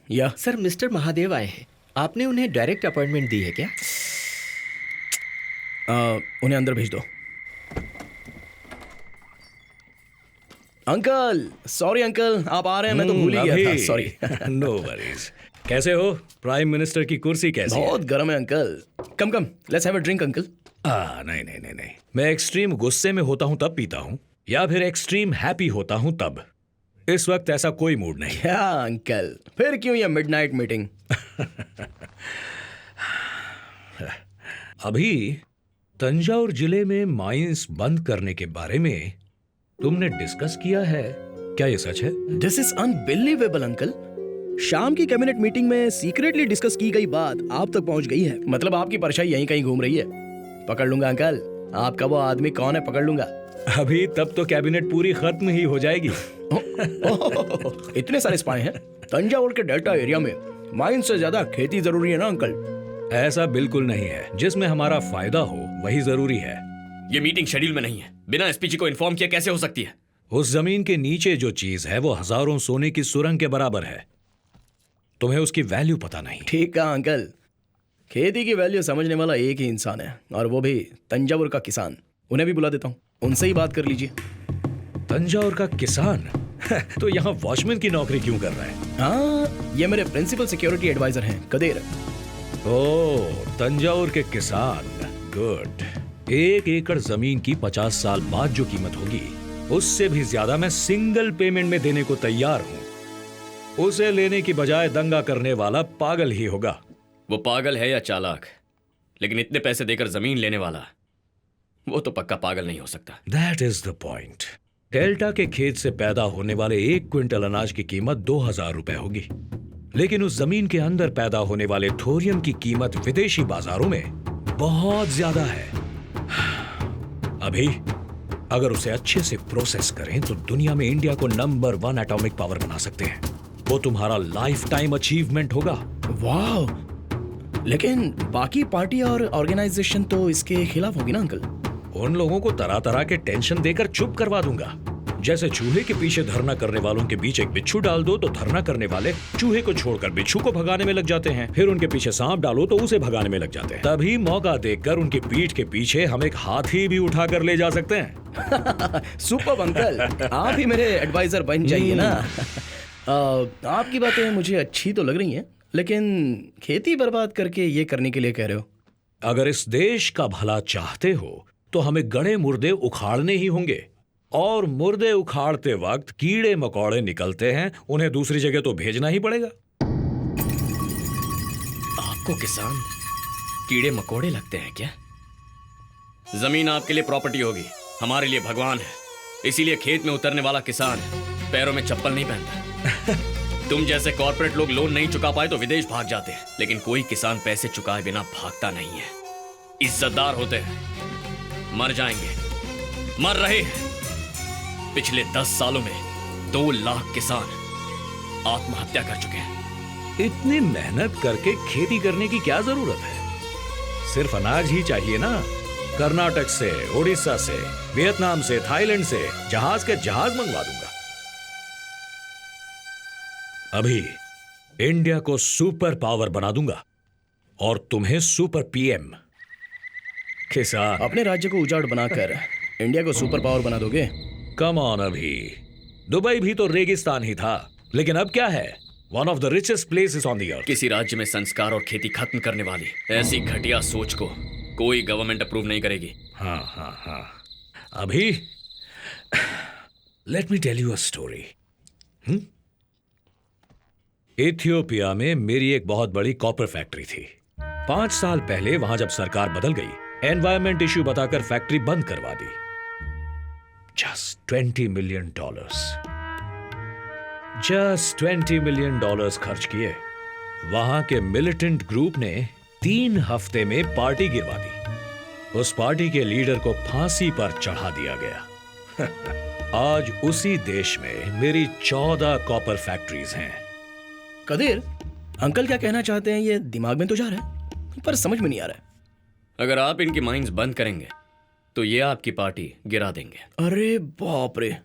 या sir mister Mahadev आए हैं। आपने उन्हें डायरेक्ट अपॉइंटमेंट दी है क्या? उन्हें अंदर भेज दो। अंकल, सॉरी अंकल, आप आ रहे हैं, मैं तो भूल ही गया था, सॉरी। No worries. कैसे हो? प्राइम मिनिस्टर की कुर्सी कैसी है? बहुत गर्म है uncle. Come come, let's have a drink uncle. नहीं नहीं नहीं नहीं, मैं एक्सट्रीम गुस्से में होता हूं तब पीता हूं, या फिर एक्सट्रीम हैप्पी होता हूं तब। इस वक्त ऐसा कोई मूड नहीं। क्या अंकल, फिर क्यों ये मिडनाइट मीटिंग? अभी तंजावुर जिले में माइंस बंद करने के बारे में तुमने डिस्कस किया है क्या? ये सच है? This is unbelievable uncle. शाम की कैबिनेट मीटिंग में सीक्रेटली डिस्कस की गई बात आप तक पहुंच गई है। मतलब आपकी परछाई यहीं कहीं घूम रही है। पकड़ लूंगा अंकल, आपका वो आदमी कौन है, पकड़ लूंगा। अभी तब तो कैबिनेट पूरी खत्म ही हो जाएगी। इतने सारे स्पाई हैं तंजावुर के डेल्टा एरिया में। माइन से ज्यादा खेती जरूरी है ना अंकल? ऐसा बिल्कुल नहीं है, जिसमें हमारा फायदा हो वही जरूरी है। ये मीटिंग शेड्यूल में नहीं है, बिना एसपीजी को इन्फॉर्म किया कैसे हो सकती है? उस जमीन के नीचे जो चीज है वो हजारों सोने की सुरंग के बराबर है। तुम्हें उसकी वैल्यू पता नहीं। ठीक कहा अंकल, खेती की वैल्यू समझने वाला एक ही इंसान है, और वो भी तंजावुर का किसान। उन्हें भी बुला देता हूँ, उनसे ही बात कर लीजिए। तंजावुर का किसान? तो यहाँ वॉचमैन की नौकरी क्यों कर रहा है? हाँ, ये मेरे प्रिंसिपल सिक्योरिटी एडवाइजर हैं, कदेर। ओह, तंजावुर के किसान, गुड। 1 एकड़ जमीन की 50 साल बाद जो कीमत होगी, उससे भी ज्यादा मैं सिंगल पेमेंट में देने को तैयार हूं। उसे लेने की बजाय दंगा करने वाला पागल ही होगा। वो पागल है या चालाक, लेकिन इतने पैसे देकर जमीन लेने वाला, वो तो पक्का पागल नहीं हो सकता। That is the point. Delta के खेत से पैदा होने वाले 1 क्विंटल अनाज की कीमत 2000 रुपए होगी, लेकिन उस जमीन के अंदर पैदा होने वाले थोरियम की कीमत विदेशी बाजारों में बहुत ज्यादा है। अभी अगर उसे अच्छे से प्रोसेस करें तो दुनिया में इंडिया को नंबर 1 एटॉमिक पावर बना सकते हैं। वो तुम्हारा लाइफ टाइम अचीवमेंट होगा। वाह, लेकिन बाकी पार्टी और ऑर्गेनाइजेशन तो इसके खिलाफ होगी ना अंकल? उन लोगों को तरह तरह के टेंशन देकर चुप करवा दूंगा। जैसे चूहे के पीछे धरना करने वालों के बीच एक बिच्छू डाल दो तो धरना करने वाले चूहे को छोड़कर बिच्छू को भगाने में लग जाते हैं, फिर उनके पीछे सांप डालो तो उसे भगाने में लग जाते हैं। तभी मौका देखकर उनकी पीठ के पीछे हम एक हाथी भी उठा कर ले जा सकते हैं। सुपर अंकल, आप ही मेरे एडवाइजर बन जाइए ना। आपकी बातें मुझे अच्छी तो लग रही हैं, लेकिन खेती बर्बाद करके ये करने के लिए कह रहे हो? अगर इस देश का भला चाहते हो तो हमें गड़े मुर्दे उखाड़ने ही होंगे, और मुर्दे उखाड़ते वक्त कीड़े मकोड़े निकलते हैं, उन्हें दूसरी जगह तो भेजना ही पड़ेगा। आपको किसान कीड़े मकोड़े लगते हैं क्या? जमीन आपके लिए प्रॉपर्टी होगी, हमारे लिए भगवान है। इसीलिए खेत में उतरने वाला किसान पैरों में चप्पल नहीं पहनता। तुम जैसे कॉर्पोरेट लोग लोन नहीं चुका पाए तो विदेश भाग जाते हैं, लेकिन कोई किसान पैसे चुकाए बिना भागता नहीं है। इज्जतदार होते हैं। मर जाएंगे, मर रहे हैं। पिछले 10 सालों में 2 लाख किसान आत्महत्या कर चुके हैं। इतनी मेहनत करके खेती करने की क्या जरूरत है? सिर्फ अनाज ही चाहिए ना। कर्नाटक से, उड़ीसा से, वियतनाम से, थाईलैंड से जहाज के जहाज मंगवा दूंगा। अभी इंडिया को सुपर पावर बना दूंगा और तुम्हें सुपर पीएम। किसान, अपने राज्य को उजाड़ बनाकर इंडिया को सुपर पावर बना दोगे? Come on. अभी दुबई भी तो रेगिस्तान ही था, लेकिन अब क्या है? One of the richest places on the earth. किसी राज्य में संस्कार और खेती खत्म करने वाली ऐसी घटिया सोच को कोई गवर्नमेंट अप्रूव नहीं करेगी। हाँ हाँ हाँ। अभी let me tell you a story. Ethiopia में मेरी एक बहुत बड़ी कॉपर फैक्ट्री थी। 5 साल पहले वहां जब सरकार बदल गई, एनवायरमेंट इश्यू बताकर फैक्ट्री बंद करवा दी। जस्ट $20 मिलियन, जस्ट $20 मिलियन खर्च किए। वहां के मिलिटेंट ग्रुप ने 3 हफ्ते में पार्टी गिरवा दी। उस पार्टी के लीडर को फांसी पर चढ़ा दिया गया। आज उसी देश में मेरी 14 कॉपर फैक्ट्रीज हैं। कदेर, अंकल क्या कहना चाहते हैं ये दिमाग में तो जा रहा है, पर समझ में नहीं आ रहा है। अगर आप इनकी माइंस बंद करेंगे तो ये आपकी पार्टी गिरा देंगे। अरे बाप रे,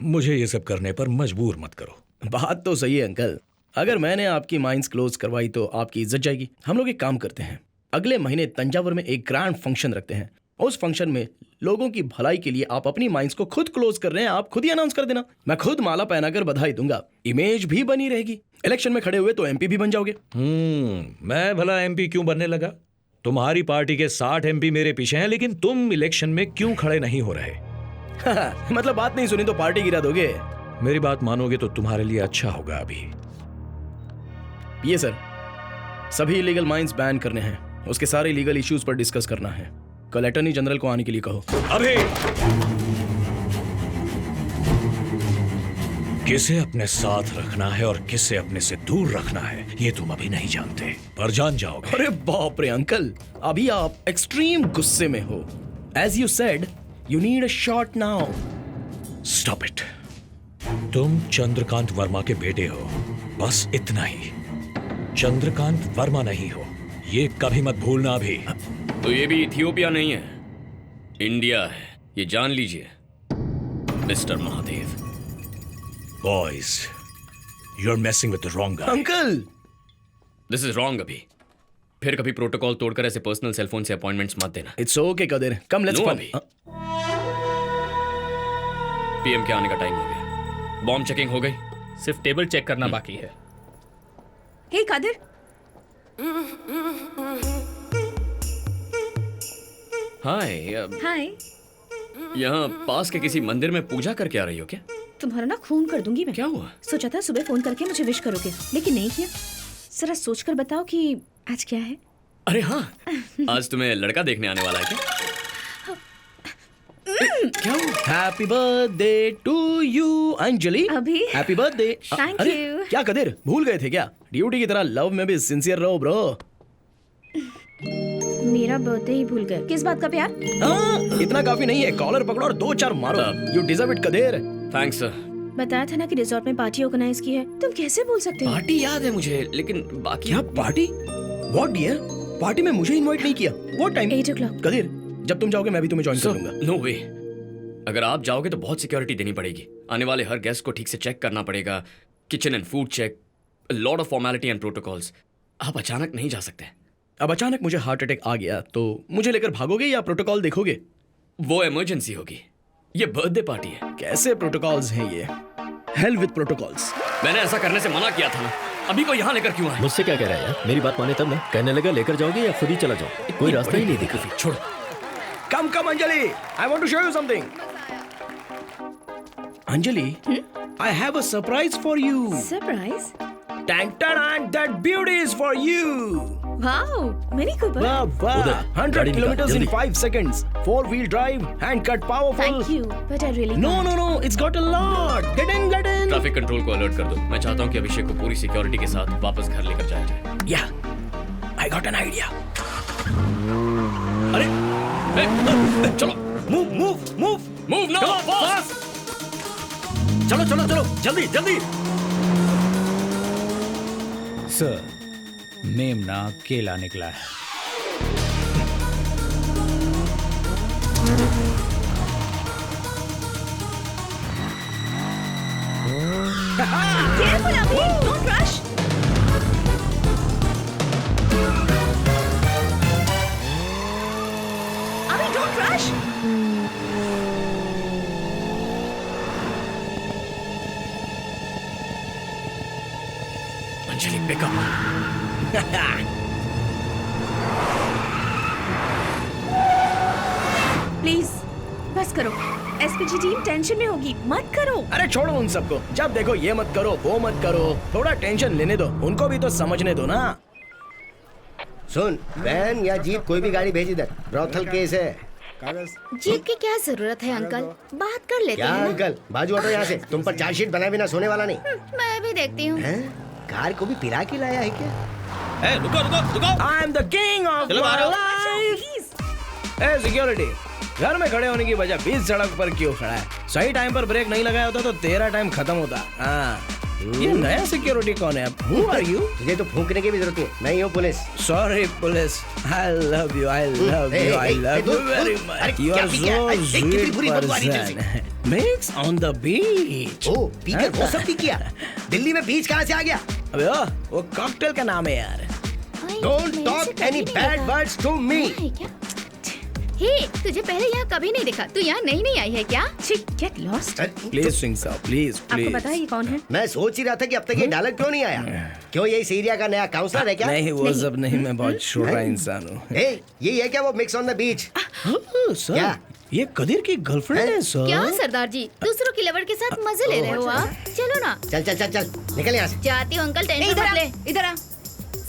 मुझे ये सब करने पर मजबूर मत करो। बात तो सही है अंकल, अगर मैंने आपकी माइंस क्लोज करवाई तो आपकी इज्जत जाएगी। हम लोग एक काम करते हैं, अगले महीने तंजावुर में एक ग्रैंड फंक्शन रखते हैं। उस फंक्शन में लोगों की भलाई के लिए आप अपनी माइंस को खुद क्लोज कर रहे हैं, आप खुद ही अनाउंस कर देना। मैं खुद माला पहनाकर बधाई दूंगा, इमेज भी बनी रहेगी। इलेक्शन में खड़े हुए तो एमपी भी बन जाओगे। मैं भला एमपी क्यों बनने लगा? तुम्हारी पार्टी के 60 एमपी मेरे पीछे हैं, लेकिन तुम इलेक्शन में क्यों खड़े नहीं हो रहे? मतलब बात नहीं सुनी तो पार्टी गिरा दोगे? मेरी बात मानोगे तो तुम्हारे लिए अच्छा होगा। अभी ये सर, सभी इलीगल माइंस बैन करने हैं, उसके सारे लीगल इश्यूज पर डिस्कस करना है। कल अटॉर्नी जनरल को आने के लिए कहो। अभी किसे अपने साथ रखना है और किसे अपने से दूर रखना है ये तुम अभी नहीं जानते, पर जान जाओगे। अरे बाप रे अंकल, अभी आप एक्सट्रीम गुस्से में हो। As you said, you need a shot now. Stop it. तुम चंद्रकांत वर्मा के बेटे हो, बस इतना ही। चंद्रकांत वर्मा नहीं हो, ये कभी मत भूलना। अभी तो ये भी इथियोपिया नहीं है, इंडिया है, ये जान लीजिए mister Mahadev. Boys, you are messing with the wrong guy. Uncle, this is wrong. अभी फिर कभी प्रोटोकॉल तोड़कर ऐसे पर्सनल सेलफोन से अपॉइंटमेंट्स मत देना। इट्स ओके कदर, कम लेट्स No, फन। अभी। पीएम के आने का टाइम हो गया। बॉम्ब चेकिंग हो गई, सिर्फ टेबल चेक करना बाकी है। हे कादिर, हाय। हाय। यहाँ पास के किसी मंदिर में पूजा करके आ रही हो क्या? तुम्हारा ना खून कर दूंगी मैं। क्या हुआ? सोचा था सुबह फोन करके मुझे विश करोगे, लेकिन नहीं किया। जरा सोचकर बताओ कि आज क्या है। अरे हाँ, आज तुम्हें लड़का देखने आने वाला है क्या? क्या हुआ? Happy birthday to you Anjali. अभी? Happy birthday. Thank अरे you. क्या कदर, भूल गए थे क्या? ड्यूटी की तरह लव में भी सिंसियर रहो ब्रो। मेरा बर्थडे ही भूल गए। किस बात का प्यार? इतना काफी नहीं है, कॉलर पकड़ो और 2-4 मारो। यू डिजर्व इट कदर। Thanks sir. बताया था ना कि रिजॉर्ट में पार्टी ऑर्गेनाइज की है। तुम कैसे बोल सकते हो? पार्टी याद है मुझे, लेकिन बाकी क्या पार्टी? What dear? पार्टी में मुझे इनवाइट नहीं किया। What time? 8 o'clock। कदर, जब तुम जाओगे मैं भी तुम्हें ज्वाइन कर लूंगा। नो वे। अगर आप जाओगे तो बहुत सिक्योरिटी देनी पड़ेगी। आने वाले हर गेस्ट को ठीक से चेक करना पड़ेगा। Kitchen and food check, lot of formality and protocols. आप अचानक नहीं जा सकते। अब अचानक मुझे हार्ट अटैक आ गया तो मुझे लेकर भागोगे या प्रोटोकॉल देखोगे? वो इमरजेंसी होगी, ये बर्थडे पार्टी है। कैसे प्रोटोकॉल्स हैं ये? Hell with protocols. मैंने ऐसा करने से मना किया था ना, अभी को यहाँ लेकर क्यों आए? मुझसे क्या कह रहा है यार? मेरी बात माने तब ना। कहने लगा लेकर जाओगे या खुद ही चला जाओ, कोई रास्ता ही नहीं दिखा। छोड़। Come come Anjali, I want to show you something. Anjali, I have a surprise for you. Surprise? Tang and that beauty is for you. Wow, Mini Cooper. वाह वाह, उधर, 100 गाड़ी निकाल, kilometers in जल्दी। 5 seconds. 4-wheel drive, hand cut, powerful. Thank you, but I really No, no, no, it's got a lot. Get in, get in. Traffic control को alert कर दो। मैं चाहता हूँ कि अभिषेक को पूरी सिक्योरिटी के साथ वापस घर लेकर जाया जाए। Yeah, I got an idea. अरे चलो, मूव नाउ, फास्ट। चलो चलो चलो, जल्दी जल्दी। सर, मेमना केला निकला है। केयरफुल अभी, डोंट रश। अभी don't rush. Anjali pickup. Please बस करो, एसपीजी टीम टेंशन में होगी, मत करो। अरे छोड़ो उन सबको, जब देखो ये मत करो वो मत करो, थोड़ा टेंशन लेने दो, उनको भी तो समझने दो ना। सुन, वैन या जीप कोई भी गाड़ी भेज इधर, ब्रॉथल केस है। जीप की क्या जरूरत है अंकल, बात कर लेते क्या हैं ना। अंकल, बाजू हटो यहाँ से, तुम पर चार्जशीट बनाए बिना सोने वाला नहीं। मैं भी देखती हूँ। हैं? कार को भी पिला के लाया है क्या? I am the king of my life. A security, घर में खड़े होने की वजह 20 सड़क पर क्यों खड़ा है? सही टाइम पर ब्रेक नहीं लगाया होता तो तेरा टाइम खत्म होता। हाँ, ये नया सिक्योरिटी कौन है? Who are you? तुझे तो फूंकने की भी जरूरत नहीं, मैं ही हूँ police. Sorry, police. I love you. I love Hey, you. hey, I hey, love hey, you very अरे, much. You क्या are पी गया? so कितनी sweet बुरी बदबू आ रही है person. Mix on the beach. ओ पीकर वो सब पी किया। दिल्ली में बीच कहाँ से आ गया? अबे वो कॉकटेल का नाम है यार। Don't talk any bad words to me. क्या? हे, तुझे पहले यहाँ कभी नहीं देखा। तू यहाँ नई नहीं आई है क्या? Get lost. Please sing साहब, please, आपको please. पता है ये कौन है? मैं सोच ही रहा था कि अब तक ये डायलॉग क्यों नहीं आया। क्यों ये इस एरिया का नया काउंसलर है क्या? नहीं वो सब नहीं, मैं बहुत छोटा इंसान हूँ। ए, ये है क्या वो mix on the beach? Sir, क्या? ये कदीर की गर्लफ्रेंड है सर। क्या सरदार जी, दूसरों की लवर के साथ मजे ले रहे हो आप? चलो ना। चल चल चल चल निकल यहाँ से। जाती हूँ अंकल, टेंशन इधर मत आ, ले। इधर आ।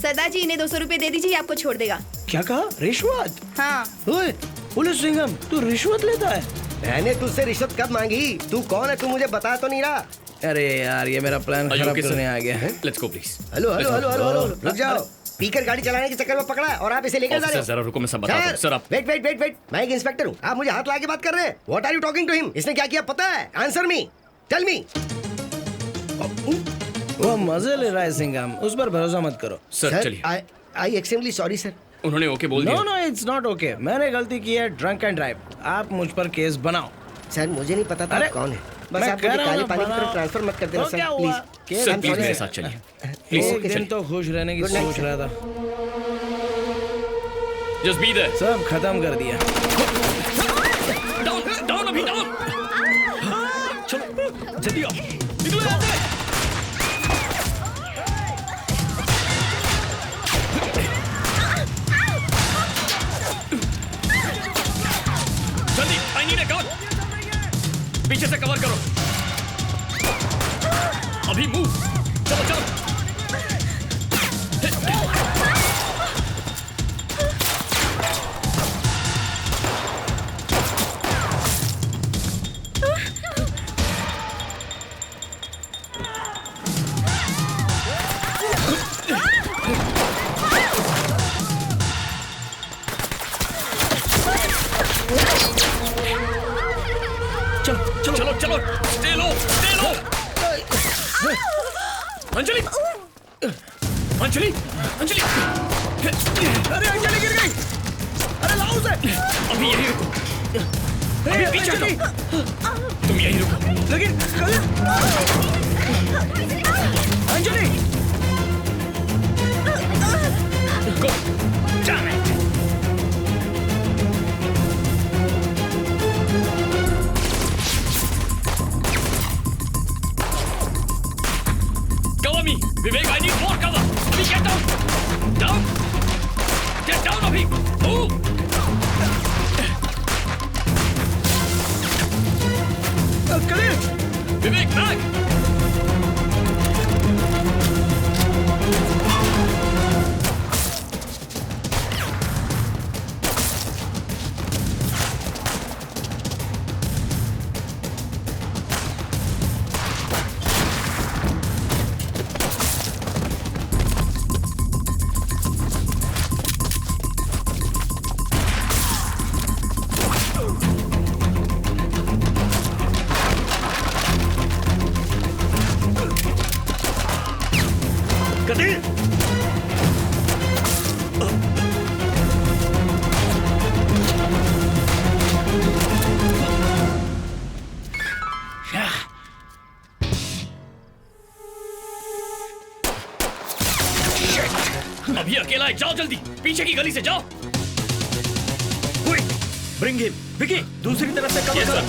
सरदार जी इन्हें 200 रुपए दे दीजिए, आपको छोड़ देगा। क्या कहा? रिश्वत? हाँ। ओए, पुलिस सिंघम, तू रिश्वत लेता है? मैंने तुझसे रिश्वत कब मांगी? तू कौन है? तू मुझे बता तो नहीं रहा। अरे यार ये मेरा प्लान Are you खराब okay, sir? करने आ गया है। Let's go please. Hello hello hello hello hello रुक जाओ। पीकर गाड़ी चलाने के चक्कर में पकड़ा है और आप इसे लेकर जा रहे ऑफिसर हो। जरा रुको, मैं सब बताता हूँ। सर आप वेट वेट वेट वेट, मैं एक इंस्पेक्टर हूँ। आप मुझे हाथ लगा के बात कर रहे हैं। What are you talking to him? इसने क्या किया पता है? Answer me, tell me. वो मजे ले रहा है सिंघम, उस पर भरोसा मत करो। सर चलिए। आई एक्सट्रीमली सॉरी सर। उन्होंने ओके बोल नो दिया। नो इट्स नॉट ओके, मैंने गलती की है, ड्रंक एंड ड्राइव। आप मुझ पर केस बनाओ। सर मुझे नहीं पता था अरे, आप कौन है। बस मैं आप कह मुझे रहा हूँ काले ना, पानी की तरफ बनाओ। ट्रांसफर मत कर देना तो सर क्या हुआ? प्लीज। केस सर हम प्लीज sorry। मेरे साथ चलिए। एक चलिए। दिन तो खुश रहने की Good night, सोच sir. रहा था, जस्ट बी देयर। सब खत्म कर दिया। डाउन डाउन अभी डाउन। चलो जल्दी आओ, निकलो यहाँ से। जल्दी, आई नीड अ गन। पीछे से कवर करो। अभी मूव। चलो चलो। चलो चलो चलो, स्टे लो स्टे लो। अंजलि अंजलि अंजलि, अरे अंजलि गिर गई। अरे लाओ उसे। अभी यही रुको, अभी पीछे हटो। तुम यही रुको। लेकिन Anjali go, damn it. Cover me, Vivek. I need more cover. Abhi get down, down, get down. Abhi move. कलील, Vivek back. कलील। अभी अकेला है, जाओ जल्दी, पीछे की गली से जाओ। Bring him. विकी, दूसरी तरफ से कवर Yes, करो। sir.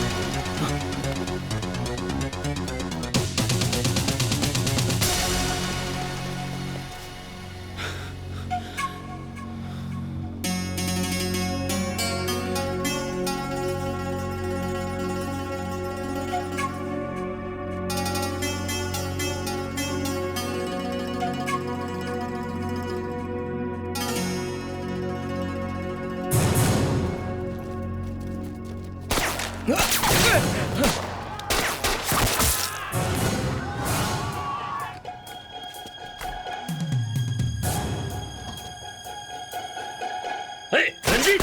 Hey, Ranjit!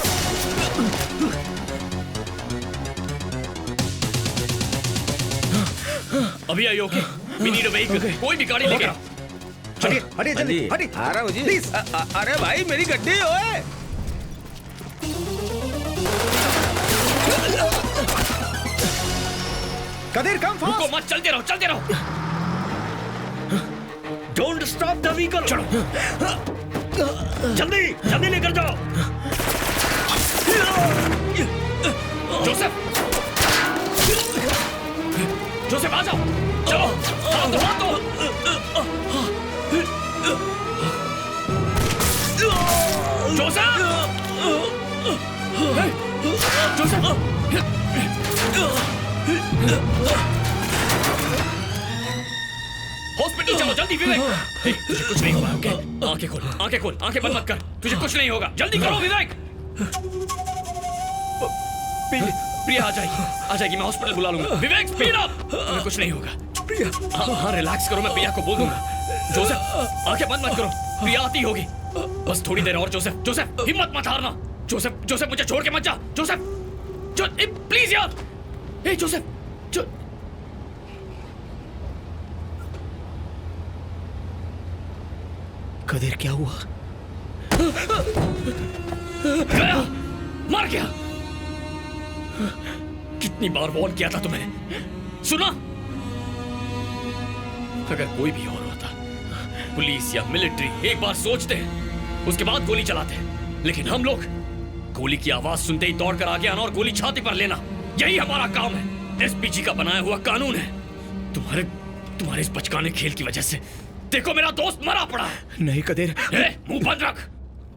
अभी आई okay? We need a vehicle. कोई भी गाड़ी लेके आओ। हटिए हटिए जल्दी जी, हटिए आ रहा हूँ जी। प्लीज। अरे भाई मेरी गड्डी ओए। कदीर कम रुको फास्ट। मत, चलते रहो। Don't stop the vehicle. चलो। जल्दी लेकर जाओ। जोसेफ आ जाओ। चलो हाथ दो। जोसेफ हॉस्पिटल चलो जल्दी विवेक। तुझे कुछ नहीं होगा, ओके? आंखें खोल, आंखें बंद मत कर। तुझे कुछ नहीं होगा, जल्दी करो विवेक। प्रिया आ जाएगी, मैं हॉस्पिटल बुला लूंगा। विवेक स्पीड अप, तुम्हें कुछ नहीं होगा। प्रिया हाँ रिलैक्स करो, मैं प्रिया को बोल दूंगा। जोसेफ आंखें बंद मत करो, प्रिया आती होगी। बस थोड़ी देर और। जोसेफ हिम्मत मत हारना। जोसेफ मुझे छोड़ के मत जा। जोसेफ प्लीज यार। ए जोसेफ कदीर क्या हुआ? गया, मर गया। कितनी बार वॉर्न किया था तुम्हें, सुना? अगर कोई भी और होता, पुलिस या मिलिट्री, एक बार सोचते उसके बाद गोली चलाते, लेकिन हम लोग गोली की आवाज सुनते ही दौड़कर आगे आना और गोली छाती पर लेना, यही हमारा काम है। एसपीजी का बनाया हुआ कानून है। तुम्हारे इस बचकाने खेल की वजह से देखो मेरा दोस्त मरा पड़ा है। नहीं कदीर, मुंह बंद रख।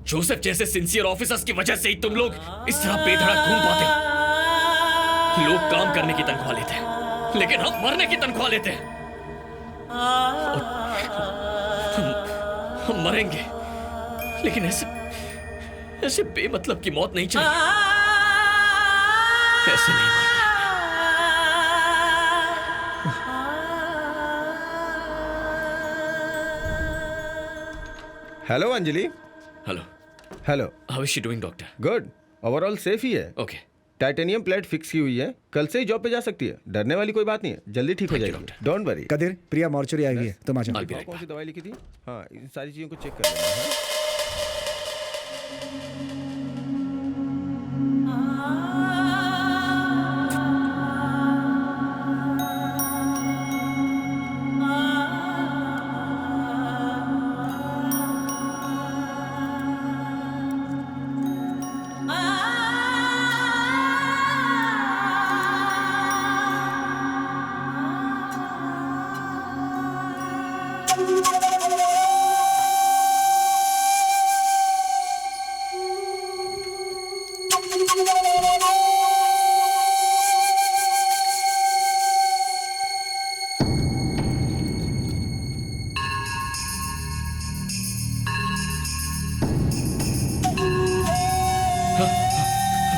जोसेफ जैसे सिंसियर ऑफिसर्स की वजह से ही तुम लोग इस तरह बेधड़क घूम पाते हो। लोग काम करने की तनख्वाह लेते हैं, लेकिन हम मरने की तनख्वाह लेते हैं। हम मरेंगे, लेकिन ऐसे बेमतलब की मौत नहीं चाहिए। ऐसे नहीं मरना। Hello Anjali. Hello. How is she doing doctor? Good, overall safe ही है। ओके। टाइटेनियम प्लेट फिक्स की हुई है, कल से ही जॉब पे जा सकती है। डरने वाली कोई बात नहीं है, जल्दी ठीक हो जाएगी। Don't worry. Kadir Priya mortuary आई है, तुम आ जाओ। कौन सी दवाई लिखी थी? हाँ, इन सारी चीजों को चेक कर लेना है।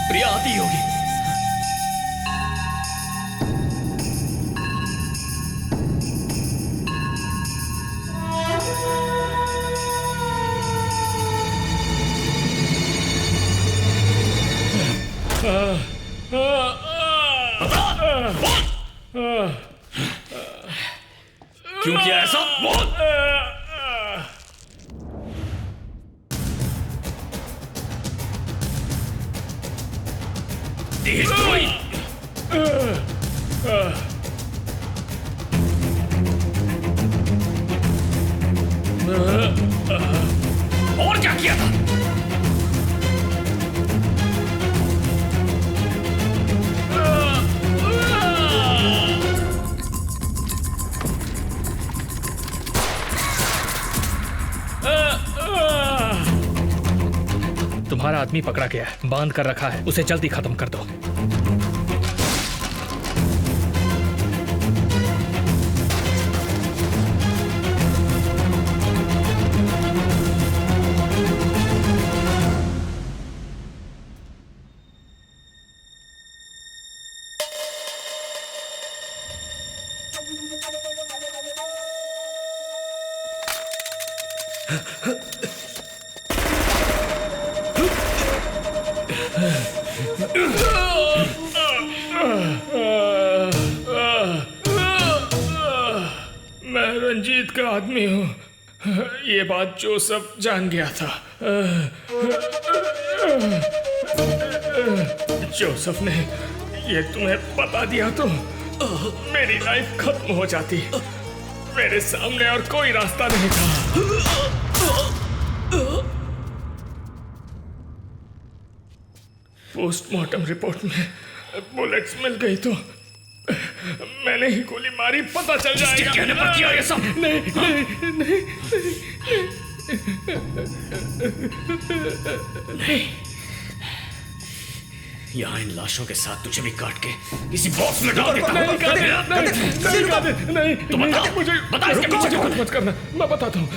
प्रिया आती होगी। क्यों किया ऐसा? बोल। Destroy! और क्या किया था? तुम्हारा आदमी पकड़ा गया है, बांध कर रखा है, उसे जल्दी खत्म कर दो। रंजीत का आदमी हूँ। ये बात जोसेफ जान गया था। जोसेफ ने ये तुम्हें बता दिया तो मेरी लाइफ खत्म हो जाती। मेरे सामने और कोई रास्ता नहीं था। पोस्टमार्टम रिपोर्ट में बुलेट्स मिल गई तो मैंने ही गोली मारी, पता चल जाएगा। कहने पर किया ये सब? नहीं। यहाँ इन लाशों के साथ तुझे भी काट के किसी बॉक्स में डाल देता हूँ। नहीं, तो बता, मुझे बता इसके पीछे कौन है? मत करना। मैं बताता हूँ।